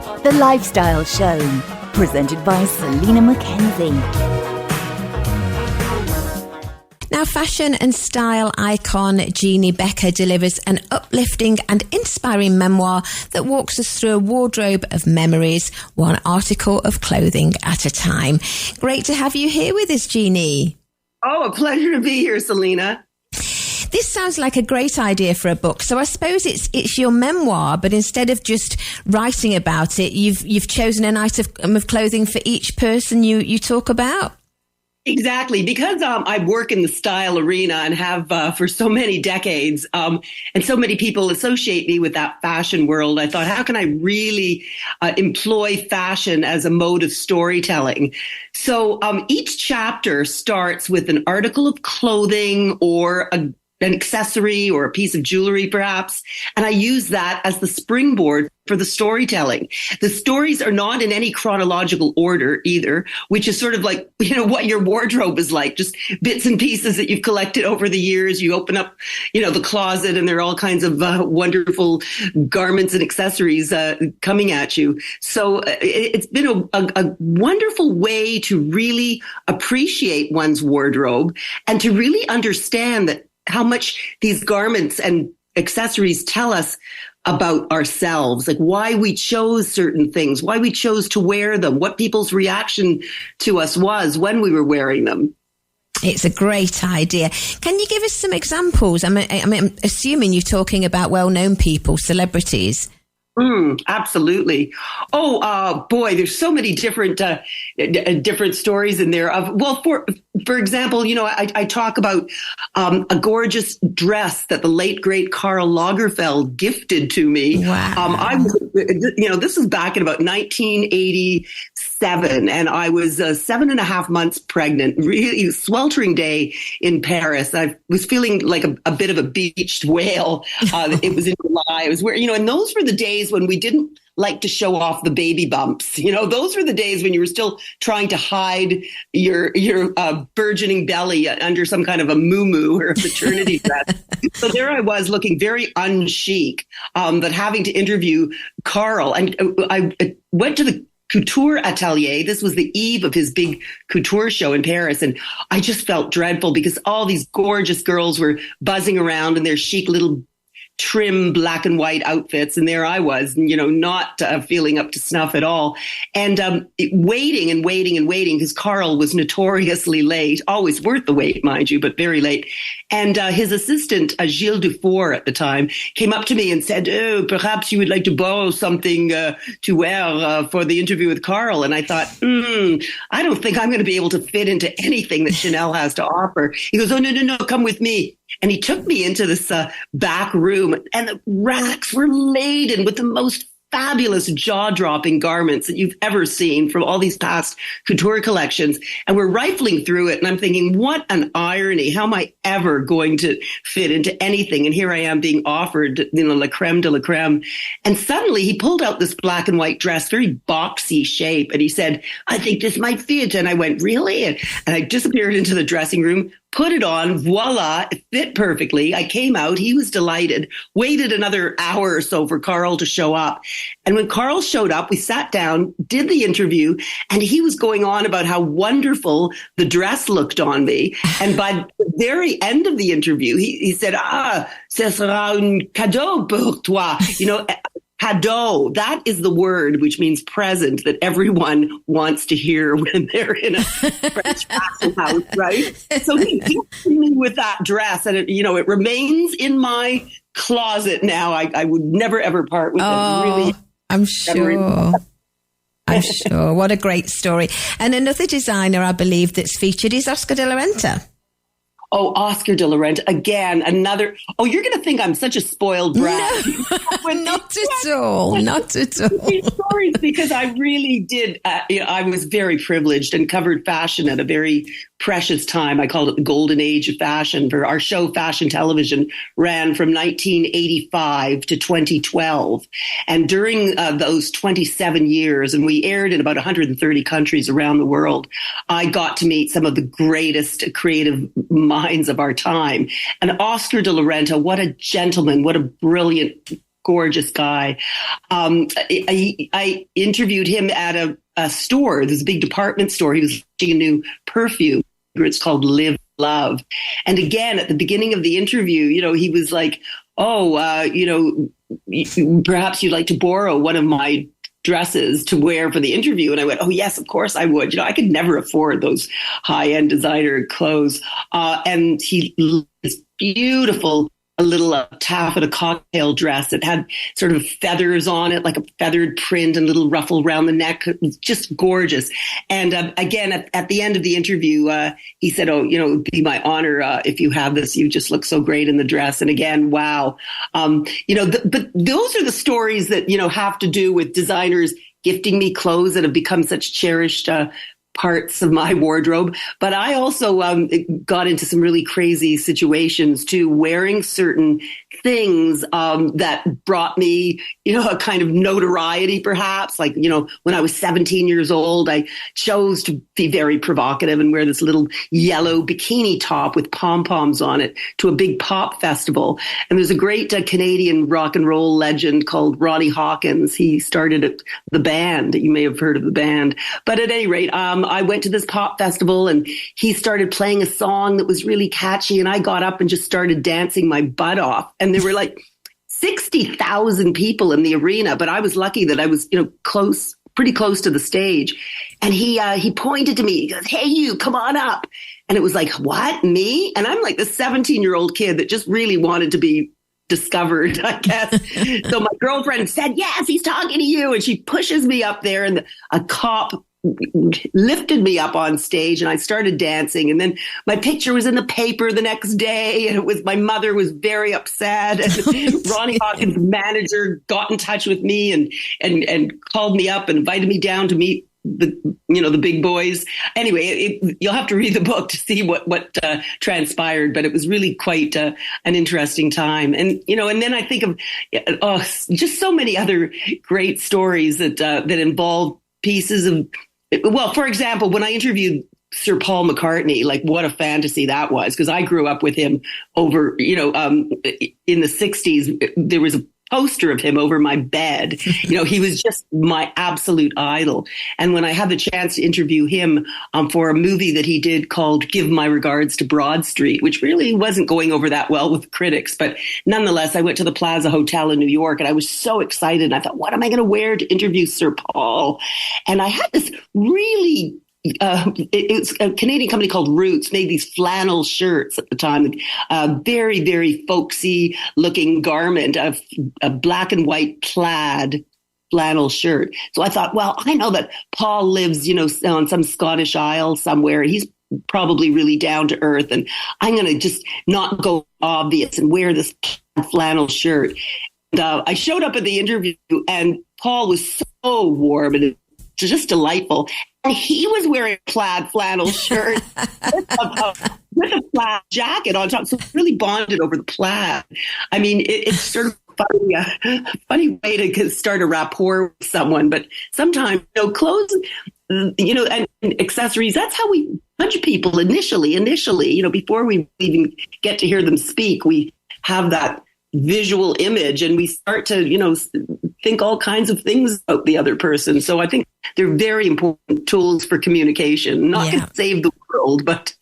The Lifestyle Show, presented by Selina MacKenzie. Now, fashion and style icon Jeanne Beker delivers an uplifting and inspiring memoir that walks us through a wardrobe of memories, one article of clothing at a time. Great to have you here with us, Jeanne. Oh, a pleasure to be here, Selina. This sounds like a great idea for a book. So I suppose it's your memoir, but instead of just writing about it, you've chosen an item of clothing for each person you talk about. Exactly, because I work in the style arena and have for so many decades, and so many people associate me with that fashion world. I thought, how can I really employ fashion as a mode of storytelling? So each chapter starts with an article of clothing or an accessory or a piece of jewelry, perhaps. And I use that as the springboard for the storytelling. The stories are not in any chronological order either, which is sort of like, what your wardrobe is like, just bits and pieces that you've collected over the years. You open up, the closet and there are all kinds of wonderful garments and accessories coming at you. So it's been a wonderful way to really appreciate one's wardrobe and to really understand that how much these garments and accessories tell us about ourselves, like why we chose certain things, why we chose to wear them, what people's reaction to us was when we were wearing them. It's a great idea. Can you give us some examples? I'm assuming you're talking about well-known people, celebrities. Absolutely. Oh, boy, there's so many different stories in there. For example, I talk about a gorgeous dress that the late great Karl Lagerfeld gifted to me. Wow. This was back in about 1987, and I was 7.5 months pregnant. Really sweltering day in Paris. I was feeling like a bit of a beached whale. It was in July. I was wearing, and those were the days when we didn't like to show off the baby bumps. Those were the days when you were still trying to hide your burgeoning belly under some kind of a muumuu or a maternity dress. So there I was looking very unchic, but having to interview Karl. And I went to the couture atelier. This was the eve of his big couture show in Paris. And I just felt dreadful because all these gorgeous girls were buzzing around in their chic little trim black and white outfits. And there I was, not feeling up to snuff at all. And waiting because Karl was notoriously late, always worth the wait, mind you, but very late. And his assistant, Gilles Dufour at the time, came up to me and said, "Oh, perhaps you would like to borrow something to wear for the interview with Karl." And I thought, I don't think I'm going to be able to fit into anything that Chanel has to offer. He goes, "Oh, no, come with me." And he took me into this back room, and the racks were laden with the most fabulous jaw-dropping garments that you've ever seen from all these past couture collections. And we're rifling through it, and I'm thinking, what an irony. How am I ever going to fit into anything? And here I am being offered, la creme de la creme. And suddenly he pulled out this black and white dress, very boxy shape, and he said, "I think this might fit." And I went, "Really?" And I disappeared into the dressing room, put it on, voila, it fit perfectly. I came out, he was delighted, waited another hour or so for Karl to show up. And when Karl showed up, we sat down, did the interview, and he was going on about how wonderful the dress looked on me. And by the very end of the interview, he said, "Ce sera un cadeau pour toi." Cadeau, that is the word which means present that everyone wants to hear when they're in a French fashion house, right? So he gifted me with that dress, and it remains in my closet now. I would never ever part with it. Really, I'm sure. I'm sure. What a great story. And another designer, I believe, that's featured is Oscar de la Renta. Oh, Oscar de la Renta, again, another. Oh, you're going to think I'm such a spoiled brat. No, not at all. Not at all. These stories, because I really did. I was very privileged and covered fashion at a very precious time. I called it the golden age of fashion. For our show, Fashion Television ran from 1985 to 2012. And during those 27 years, and we aired in about 130 countries around the world, I got to meet some of the greatest creative minds of our time. And Oscar de la Renta, what a gentleman, what a brilliant gorgeous guy. I interviewed him at a store. There's a big department store. He was launching a new perfume. It's called Live Love. And again, at the beginning of the interview, he was like, perhaps you'd like to borrow one of my dresses to wear for the interview. And I went, oh, yes, of course I would. I could never afford those high-end designer clothes. And this beautiful, a little taffeta cocktail dress that had sort of feathers on it, like a feathered print and a little ruffle around the neck. It was just gorgeous. And again, at the end of the interview, he said, oh, it would be my honor if you have this. You just look so great in the dress. And again, wow. But those are the stories that, have to do with designers gifting me clothes that have become such cherished parts of my wardrobe. But I also got into some really crazy situations too, wearing certain things that brought me, a kind of notoriety perhaps. Like, when I was 17 years old, I chose to be very provocative and wear this little yellow bikini top with pom-poms on it to a big pop festival. And there's a great Canadian rock and roll legend called Ronnie Hawkins. He started the band. You may have heard of the band. But at any rate, I went to this pop festival and he started playing a song that was really catchy. And I got up and just started dancing my butt off. And there were like 60,000 people in the arena. But I was lucky that I was, pretty close to the stage. And he pointed to me. He goes, hey, you, come on up. And it was like, what, me? And I'm like the 17-year-old kid that just really wanted to be discovered, I guess. So my girlfriend said, yes, he's talking to you. And she pushes me up there and a cop lifted me up on stage and I started dancing. And then my picture was in the paper the next day. And my mother was very upset. And Ronnie Hawkins' manager got in touch with me and called me up and invited me down to meet the big boys. Anyway, you'll have to read the book to see what transpired, but it was really quite an interesting time. And, and then I think of just so many other great stories that involve pieces of, well, for example, when I interviewed Sir Paul McCartney, like what a fantasy that was, because I grew up with him over, in the 60s, there was a poster of him over my bed. He was just my absolute idol. And when I had the chance to interview him for a movie that he did called Give My Regards to Broad Street, which really wasn't going over that well with critics, but nonetheless, I went to the Plaza Hotel in New York and I was so excited. I thought, what am I going to wear to interview Sir Paul? And I had this really it's a Canadian company called Roots, made these flannel shirts at the time, a very, very folksy looking garment, a black and white plaid flannel shirt. So I thought, well, I know that Paul lives, on some Scottish isle somewhere. He's probably really down to earth. And I'm going to just not go obvious and wear this flannel shirt. And I showed up at the interview and Paul was so warm and just delightful. And he was wearing a plaid flannel shirt with a plaid jacket on top. So really bonded over the plaid. I mean, it's sort of funny way to start a rapport with someone. But sometimes, clothes, and accessories, that's how we judge people initially, before we even get to hear them speak, we have that visual image and we start to, think all kinds of things about the other person. So I think they're very important tools for communication, not to save the world, but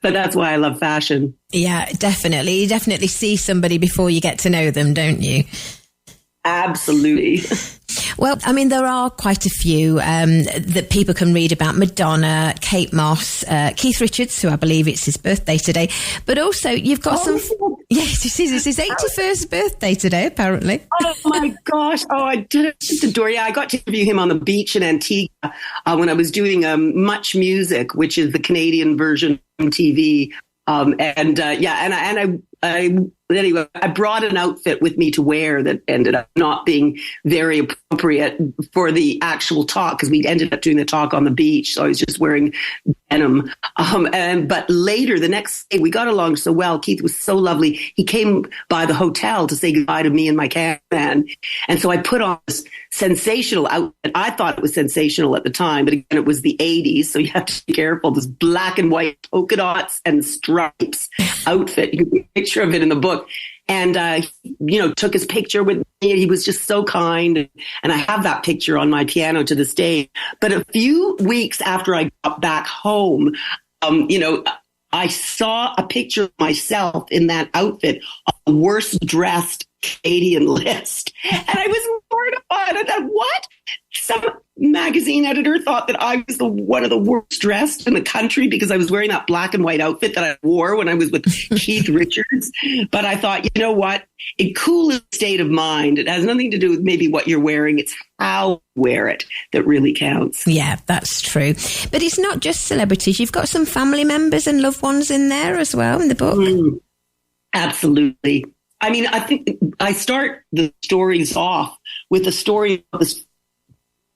that's why I love fashion. Yeah, definitely. You definitely see somebody before you get to know them, don't you? Absolutely. Well, I mean, there are quite a few that people can read about. Madonna, Kate Moss, Keith Richards, who I believe it's his birthday today. But also, you've got some... Yes, it's his 81st birthday today, apparently. Oh, my gosh. Oh, I just adore you. I got to interview him on the beach in Antigua when I was doing Much Music, which is the Canadian version of MTV. Anyway, I brought an outfit with me to wear that ended up not being very appropriate for the actual talk because we ended up doing the talk on the beach. So I was just wearing denim. But later, the next day, we got along so well. Keith was so lovely. He came by the hotel to say goodbye to me and my cameraman. And so I put on this sensational outfit. I thought it was sensational at the time, but again, it was the 80s. So you have to be careful. This black and white polka dots and stripes outfit. You can see a picture of it in the book. And, took his picture with me. He was just so kind. And I have that picture on my piano to this day. But a few weeks after I got back home, I saw a picture of myself in that outfit on the worst dressed Canadian list. And I was mortified. I thought, what? Some magazine editor thought that I was one of the worst dressed in the country because I was wearing that black and white outfit that I wore when I was with Keith Richards. But I thought, you know what? It cools state of mind. It has nothing to do with maybe what you're wearing. It's how you wear it that really counts. Yeah, that's true. But it's not just celebrities. You've got some family members and loved ones in there as well in the book. Absolutely. I mean, I think I start the stories off with a story of this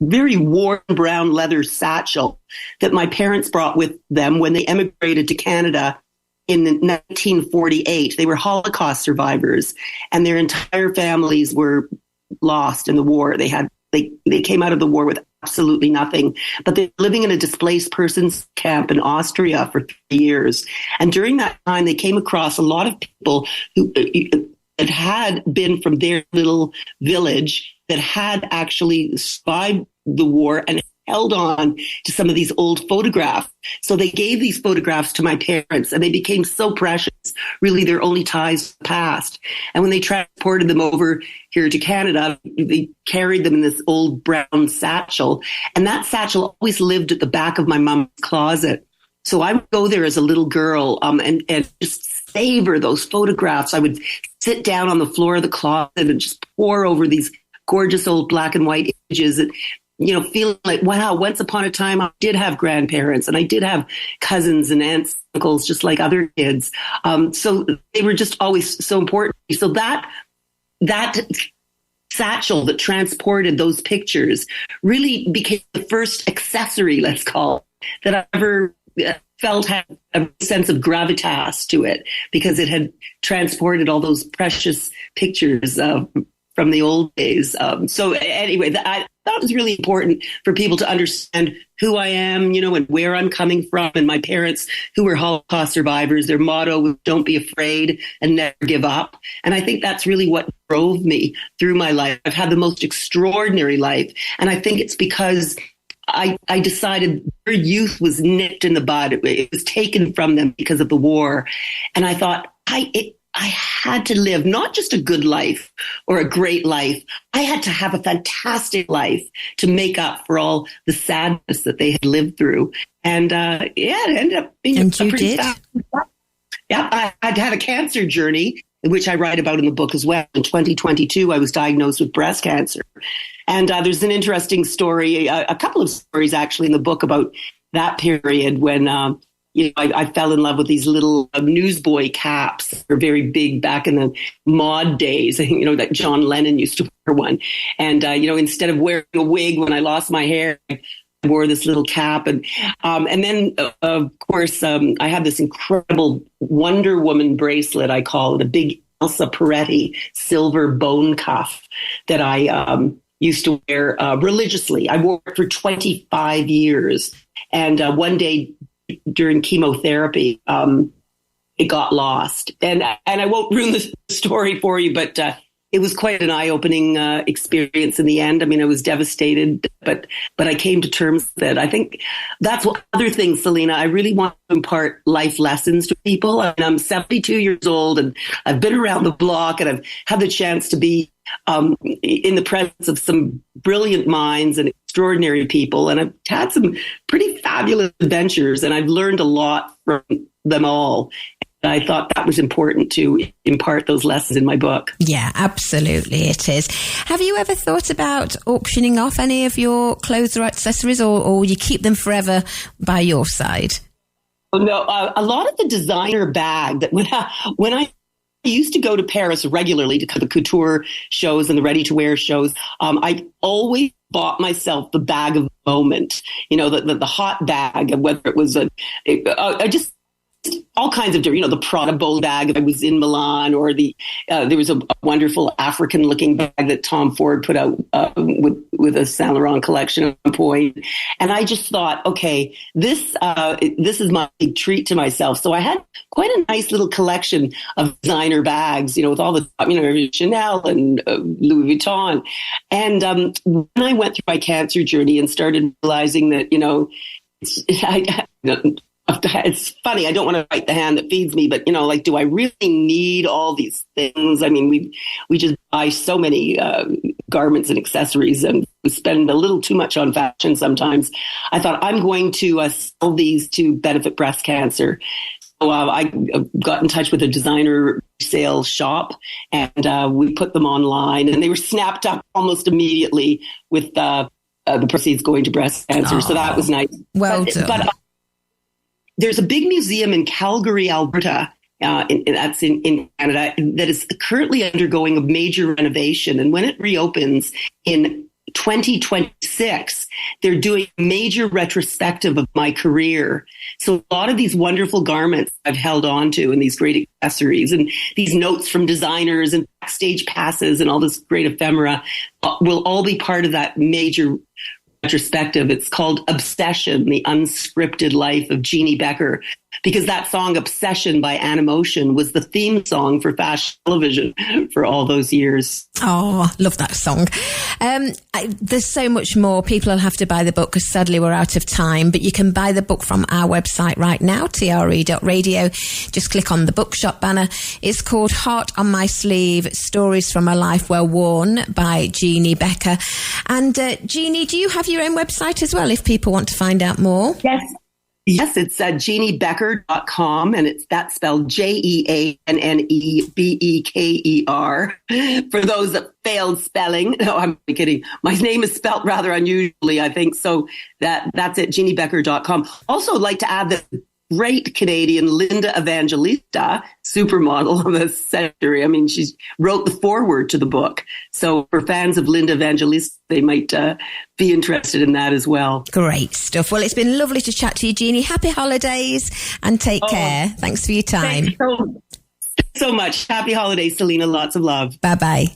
very worn brown leather satchel that my parents brought with them when they emigrated to Canada in 1948. They were Holocaust survivors, and their entire families were lost in the war. They came out of the war with absolutely nothing, but they're living in a displaced persons camp in Austria for 3 years. And during that time, they came across a lot of people who had been from their little village that had actually survived the war and held on to some of these old photographs. So they gave these photographs to my parents, and they became so precious, really their only ties to the past. And when they transported them over here to Canada, they carried them in this old brown satchel. And that satchel always lived at the back of my mom's closet. So I would go there as a little girl and just savor those photographs. I would sit down on the floor of the closet and just pore over these gorgeous old black and white images and, feeling like, wow, once upon a time I did have grandparents and I did have cousins and aunts, uncles, just like other kids. So they were just always so important. So that satchel that transported those pictures really became the first accessory, let's call it, that I ever felt had a sense of gravitas to it because it had transported all those precious pictures from the old days. So anyway, I thought it was really important for people to understand who I am, and where I'm coming from. And my parents, who were Holocaust survivors, their motto was "Don't be afraid and never give up." And I think that's really what drove me through my life. I've had the most extraordinary life. And I think it's because I decided their youth was nipped in the bud. It was taken from them because of the war. And I thought, I had to live not just a good life or a great life. I had to have a fantastic life to make up for all the sadness that they had lived through. And it ended up being and you did? Yeah, I'd had a cancer journey, which I write about in the book as well. In 2022, I was diagnosed with breast cancer. And there's an interesting story, a couple of stories actually in the book about that period when I fell in love with these little newsboy caps. They were very big back in the mod days, that John Lennon used to wear one. And, instead of wearing a wig when I lost my hair, I wore this little cap. And then, of course, I had this incredible Wonder Woman bracelet, I call it, a big Elsa Peretti silver bone cuff that I used to wear religiously. I wore it for 25 years. And one day during chemotherapy, it got lost. And I won't ruin the story for you, but it was quite an eye-opening experience in the end. I mean, I was devastated, but I came to terms with it. I think that's what other things, Selina, I really want to impart life lessons to people. I mean, I'm 72 years old and I've been around the block and I've had the chance to be in the presence of some brilliant minds and extraordinary people. And I've had some pretty fabulous adventures and I've learned a lot from them all. And I thought that was important to impart those lessons in my book. Yeah, absolutely it is. Have you ever thought about auctioning off any of your clothes or accessories or you keep them forever by your side? No, a lot of the designer bag that when I used to go to Paris regularly to the couture shows and the ready-to-wear shows. I always bought myself the bag of the moment, the hot bag, and whether it was all kinds of different, the Prada bowl bag. I was in Milan, or there was a wonderful African-looking bag that Tom Ford put out with a Saint Laurent collection at one point. And I just thought, okay, this is my big treat to myself. So I had quite a nice little collection of designer bags, with all the Chanel and Louis Vuitton. And when I went through my cancer journey and started realizing that, it's funny. I don't want to bite the hand that feeds me, but do I really need all these things? I mean, we just buy so many garments and accessories, and we spend a little too much on fashion sometimes. I thought, I'm going to sell these to benefit breast cancer. So I got in touch with a designer sale shop, and we put them online, and they were snapped up almost immediately with the proceeds going to breast cancer. So that was nice. Well done. But there's a big museum in Calgary, Alberta, that's in Canada, that is currently undergoing a major renovation. And when it reopens in 2026, they're doing a major retrospective of my career. So a lot of these wonderful garments I've held on to, and these great accessories, and these notes from designers, and backstage passes, and all this great ephemera will all be part of that major retrospective. It's called Obsession, the Unscripted Life of Jeanne Beker, because that song Obsession by Animotion was the theme song for fashion television for all those years. Oh, love that song. There's so much more. People will have to buy the book because sadly we're out of time, but you can buy the book from our website right now, TRE.radio. Just click on the bookshop banner. It's called Heart on My Sleeve, Stories from a Life Well Worn by Jeanne Beker. And Jeanne, do you have your own website as well if people want to find out more? Yes, it's JeanneBeker.com, and that's spelled JeanneBeker. For those that failed spelling, no, I'm kidding. My name is spelt rather unusually, I think. So that's it, JeanneBeker.com. Also, I'd like to add that great Canadian Linda Evangelista, supermodel of the century. I mean, she wrote the foreword to the book. So for fans of Linda Evangelista, they might be interested in that as well. Great stuff. Well, it's been lovely to chat to you, Jeanne. Happy holidays and take care. Thanks for your time. Thanks so much. Happy holidays, Selina. Lots of love. Bye-bye.